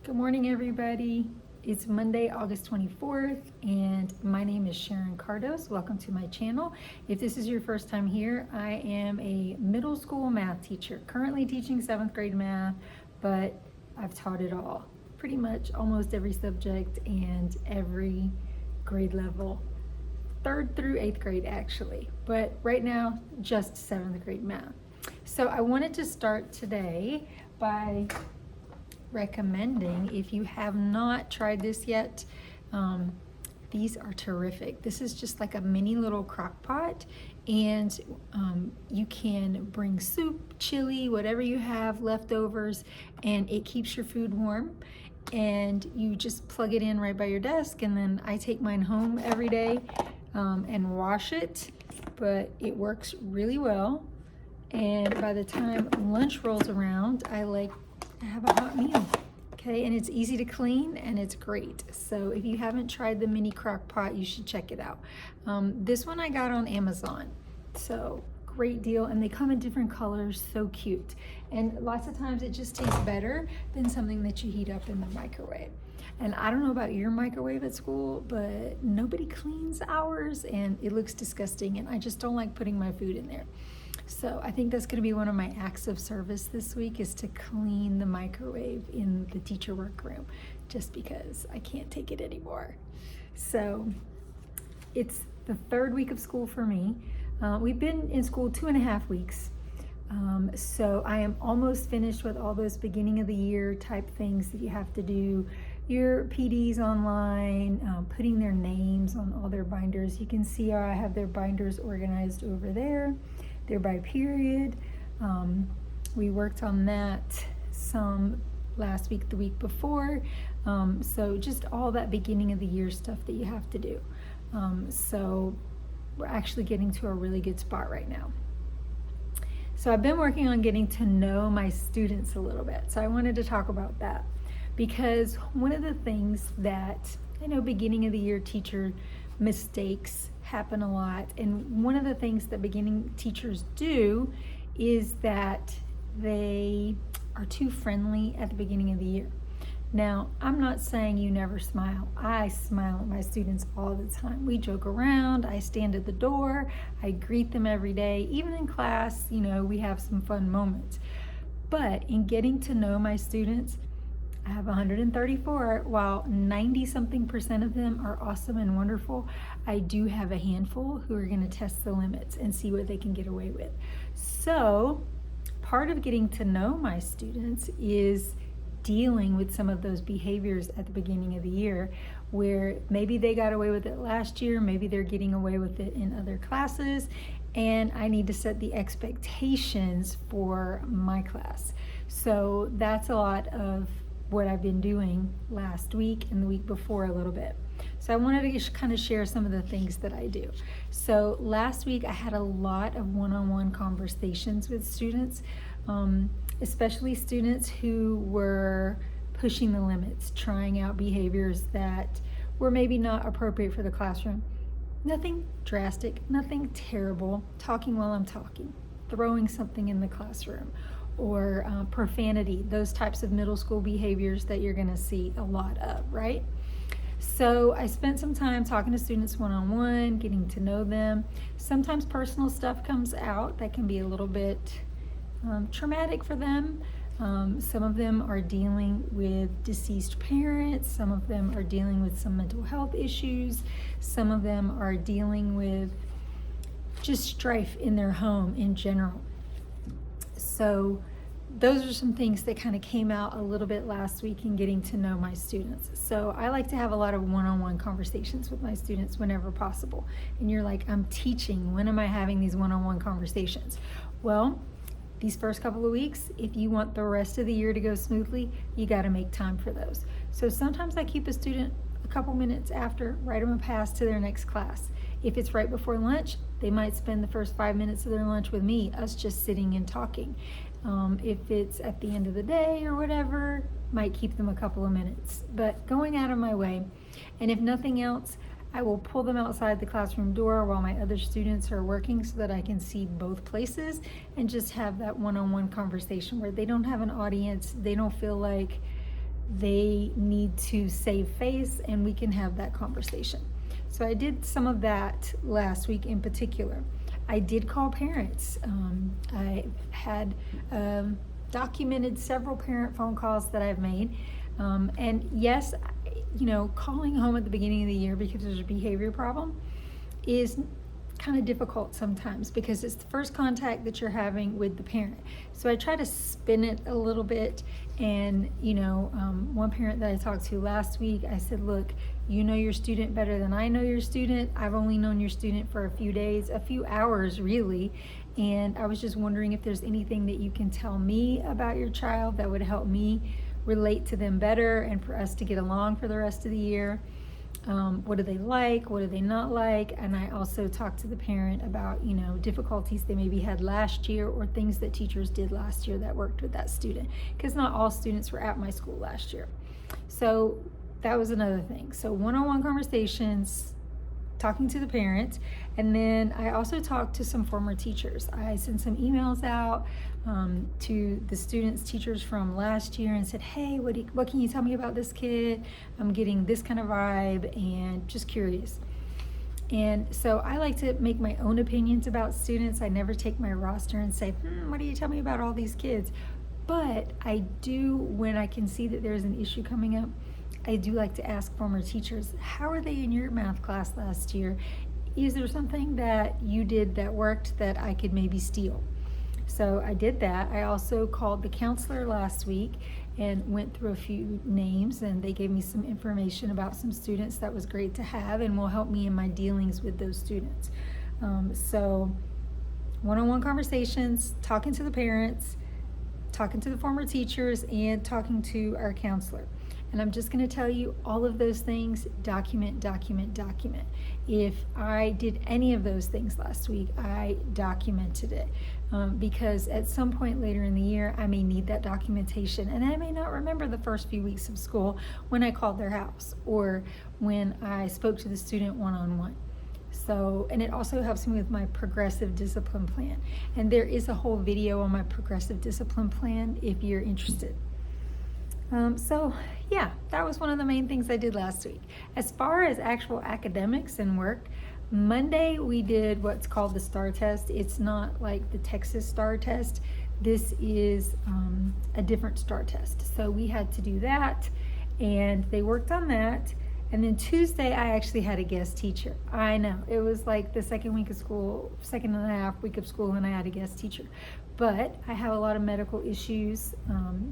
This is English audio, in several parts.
Good morning, everybody. It's Monday, August 24th, and my name is Sharon Cardos. Welcome to my channel. If this is your first time here, I am a middle school math teacher, currently teaching 7th grade math, but I've taught it all, pretty much almost every subject and every grade level, 3rd through 8th grade actually, but right now just 7th grade math. So I wanted to start today by recommending, if you have not tried this yet, these are terrific. This is just like a mini little crock pot, and you can bring soup, chili, whatever you have, leftovers, and it keeps your food warm. And you just plug it in right by your desk, and then I take mine home every day and wash it, but it works really well. And by the time lunch rolls around, I have a hot meal, okay? And it's easy to clean and it's great. So if you haven't tried the mini crock pot, you should check it out. This one I got on Amazon, so great deal. And they come in different colors, so cute. And lots of times it just tastes better than something that you heat up in the microwave. And I don't know about your microwave at school, but nobody cleans ours and it looks disgusting, and I just don't like putting my food in there. So I think that's going to be one of my acts of service this week, is to clean the microwave in the teacher workroom, just because I can't take it anymore. So it's the 3rd week of school for me. We've been in school 2.5 weeks. So I am almost finished with all those beginning of the year type things that you have to do. Your PDs online, putting their names on all their binders. You can see how I have their binders organized over there. They're by period. We worked on that some last week, the week before. So just all that beginning of the year stuff that you have to do. So we're actually getting to a really good spot right now. So I've been working on getting to know my students a little bit. So I wanted to talk about that, because one of the things that I know beginning of the year teacher mistakes happen a lot, and one of the things that beginning teachers do is that they are too friendly at the beginning of the year. Now, I'm not saying you never smile. I smile at my students all the time. We joke around, I stand at the door, I greet them every day. Even in class, we have some fun moments. But in getting to know my students, I have 134, while 90-something% of them are awesome and wonderful. I do have a handful who are going to test the limits and see what they can get away with. So part of getting to know my students is dealing with some of those behaviors at the beginning of the year, where maybe they got away with it last year, maybe they're getting away with it in other classes, and I need to set the expectations for my class. So that's a lot of what I've been doing last week and the week before a little bit. So I wanted to kind of share some of the things that I do. So last week I had a lot of one-on-one conversations with students, especially students who were pushing the limits, trying out behaviors that were maybe not appropriate for the classroom. Nothing drastic, nothing terrible, talking while I'm talking, throwing something in the classroom, or profanity, those types of middle school behaviors that you're gonna see a lot of, right? So I spent some time talking to students one-on-one, getting to know them. Sometimes personal stuff comes out that can be a little bit traumatic for them. Some of them are dealing with deceased parents. Some of them are dealing with some mental health issues. Some of them are dealing with just strife in their home in general. So those are some things that kind of came out a little bit last week in getting to know my students. So I like to have a lot of one-on-one conversations with my students whenever possible. And you're like, I'm teaching, when am I having these one-on-one conversations? Well, these first couple of weeks, if you want the rest of the year to go smoothly, you got to make time for those. So sometimes I keep a student a couple minutes after, write them a pass to their next class. If it's right before lunch, they might spend the first 5 minutes of their lunch with me, us just sitting and talking. If it's at the end of the day or whatever, might keep them a couple of minutes. But going out of my way, and if nothing else, I will pull them outside the classroom door while my other students are working so that I can see both places and just have that one-on-one conversation where they don't have an audience. They don't feel like they need to save face and we can have that conversation. So I did some of that last week in particular. I did call parents. I had documented several parent phone calls that I've made. And yes, calling home at the beginning of the year because there's a behavior problem is kind of difficult sometimes because it's the first contact that you're having with the parent. So I try to spin it a little bit. And, one parent that I talked to last week, I said, look, you know your student better than I know your student. I've only known your student for a few days, a few hours really. And I was just wondering if there's anything that you can tell me about your child that would help me relate to them better and for us to get along for the rest of the year. What do they like? What do they not like? And I also talked to the parent about, difficulties they maybe had last year or things that teachers did last year that worked with that student, because not all students were at my school last year. So that was another thing. So one-on-one conversations, talking to the parents, and then I also talked to some former teachers. I sent some emails out to the students, teachers from last year, and said, hey, what can you tell me about this kid? I'm getting this kind of vibe and just curious. And so I like to make my own opinions about students. I never take my roster and say, what do you tell me about all these kids? But I do, when I can see that there's an issue coming up, I do like to ask former teachers, how are they in your math class last year? Is there something that you did that worked that I could maybe steal? So I did that. I also called the counselor last week and went through a few names, and they gave me some information about some students that was great to have and will help me in my dealings with those students. So one-on-one conversations, talking to the parents, talking to the former teachers, and talking to our counselor. And I'm just going to tell you all of those things, document, document, document. If I did any of those things last week, I documented it because at some point later in the year, I may need that documentation, and I may not remember the first few weeks of school when I called their house or when I spoke to the student one-on-one. So, and it also helps me with my progressive discipline plan. And there is a whole video on my progressive discipline plan if you're interested. So yeah, that was one of the main things I did last week. As far as actual academics and work, Monday we did what's called the STAR test. It's not like the Texas STAR test. This is a different STAR test. So we had to do that, and they worked on that. And then Tuesday, I actually had a guest teacher. I know, it was like the second week of school, second and a half week of school, and I had a guest teacher. But I have a lot of medical issues,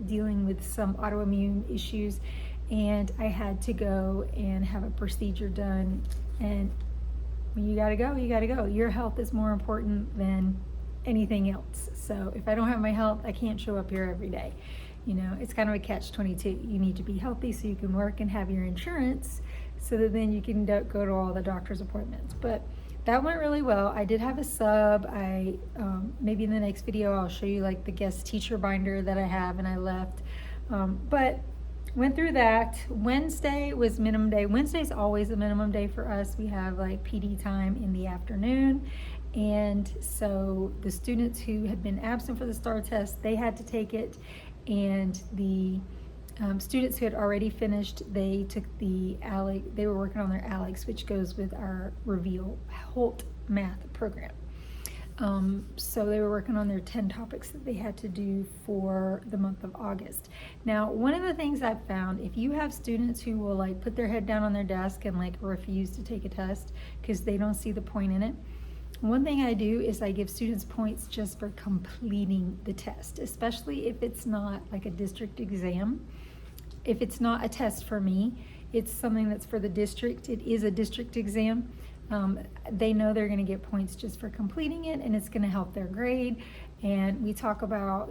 dealing with some autoimmune issues, and I had to go and have a procedure done. And when you gotta go, you gotta go. Your health is more important than anything else. So if I don't have my health, I can't show up here every day. It's kind of a catch-22. You need to be healthy so you can work and have your insurance so that then you can go to all the doctor's appointments. But that went really well. I did have a sub. Maybe in the next video I'll show you like the guest teacher binder that I have, and I left. But went through that. Wednesday was minimum day. Wednesday's always a minimum day for us. We have like PD time in the afternoon. And so the students who had been absent for the STAR test, they had to take it. And the students who had already finished, they took the ALEC, they were working on their ALECs, which goes with our Reveal Holt math program. So they were working on their 10 topics that they had to do for the month of August. Now, one of the things I've found, if you have students who will like put their head down on their desk and like refuse to take a test because they don't see the point in it, one thing I do is I give students points just for completing the test, especially if it's not like a district exam. If it's not a test for me, it's something that's for the district. It is a district exam. They know they're going to get points just for completing it, and it's going to help their grade. And we talk about,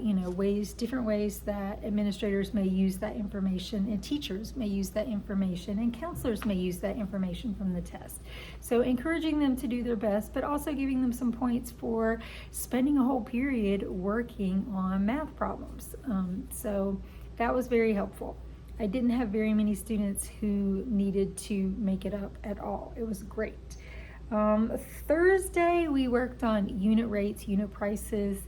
different ways that administrators may use that information, and teachers may use that information, and counselors may use that information from the test. So encouraging them to do their best, but also giving them some points for spending a whole period working on math problems. So that was very helpful. I didn't have very many students who needed to make it up at all. It was great. Thursday, we worked on unit rates, unit prices.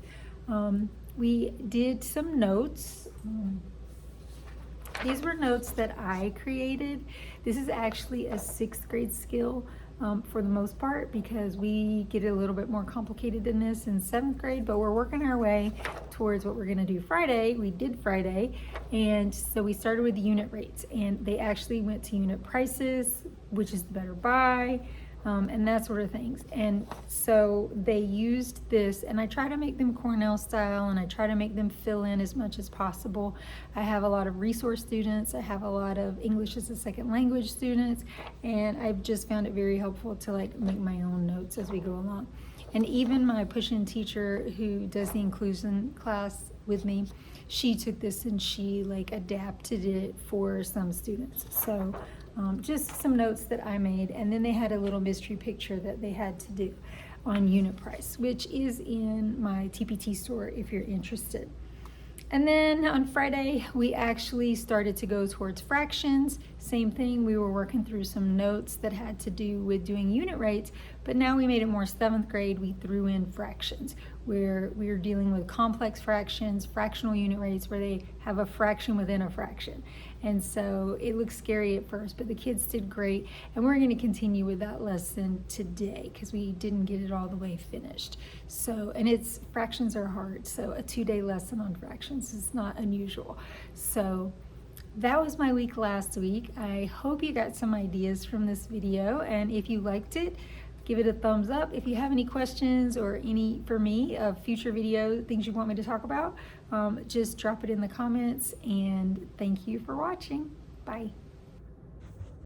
We did some notes. These were notes that I created. This is actually a 6th grade skill for the most part, because we get a little bit more complicated than this in 7th grade, but we're working our way towards what we're gonna do Friday. We did Friday, and so we started with unit rates, and they actually went to unit prices, which is the better buy, and that sort of things. And so they used this, and I try to make them Cornell style, and I try to make them fill in as much as possible. I have a lot of resource students, I have a lot of English as a second language students, and I've just found it very helpful to like make my own notes as we go along. And even my push-in teacher who does the inclusion class with me, she took this and she like adapted it for some students. So just some notes that I made, and then they had a little mystery picture that they had to do on unit price, which is in my TPT store if you're interested. And then on Friday, we actually started to go towards fractions. Same thing, we were working through some notes that had to do with doing unit rates, but now we made it more 7th grade. We threw in fractions, where we were dealing with complex fractions, fractional unit rates, where they have a fraction within a fraction. And so it looks scary at first, but the kids did great. And we're gonna continue with that lesson today because we didn't get it all the way finished. So, and fractions are hard. So a 2-day lesson on fractions is not unusual. So that was my week last week. I hope you got some ideas from this video. And if you liked it, give it a thumbs up. If you have any questions or any, for me, of future video, things you want me to talk about, just drop it in the comments, and thank you for watching. Bye.